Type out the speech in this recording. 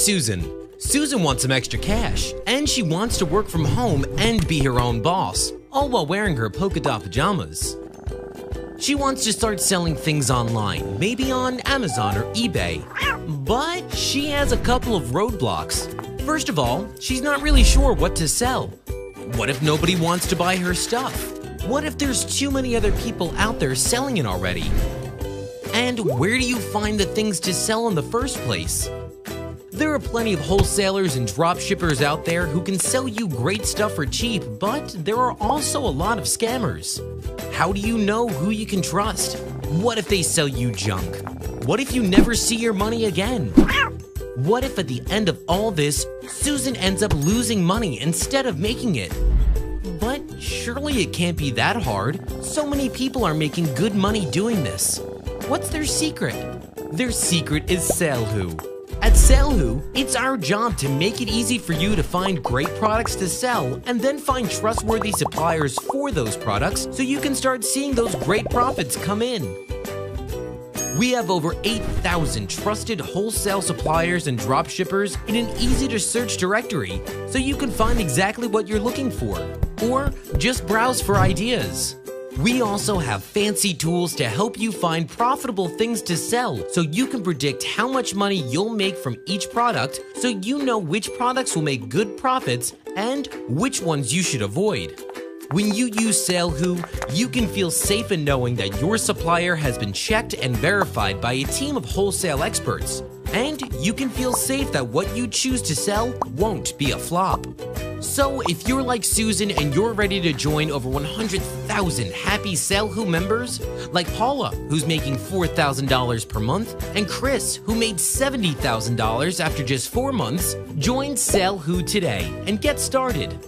Susan. Susan wants some extra cash, and she wants to work from home and be her own boss, all while wearing her polka dot pajamas. She wants to start selling things online, maybe on Amazon or eBay. But she has a couple of roadblocks. First of all, she's not really sure what to sell. What if nobody wants to buy her stuff? What if there's too many other people out there selling it already? And where do you find the things to sell in the first place? There are plenty of wholesalers and dropshippers out there who can sell you great stuff for cheap, but there are also a lot of scammers. How do you know who you can trust? What if they sell you junk? What if you never see your money again? What if at the end of all this, Susan ends up losing money instead of making it? But surely it can't be that hard. So many people are making good money doing this. What's their secret? Their secret is SaleWho. At SaleWho, it's our job to make it easy for you to find great products to sell and then find trustworthy suppliers for those products so you can start seeing those great profits come in. We have over 8,000 trusted wholesale suppliers and dropshippers in an easy-to-search directory so you can find exactly what you're looking for, or just browse for ideas. We also have fancy tools to help you find profitable things to sell so you can predict how much money you'll make from each product so you know which products will make good profits and which ones you should avoid. When you use SaleWho, you can feel safe in knowing that your supplier has been checked and verified by a team of wholesale experts. And you can feel safe that what you choose to sell won't be a flop. So if you're like Susan and you're ready to join over 100,000 happy SaleWho members, like Paula, who's making $4,000 per month, and Chris, who made $70,000 after just 4 months, join SaleWho today and get started.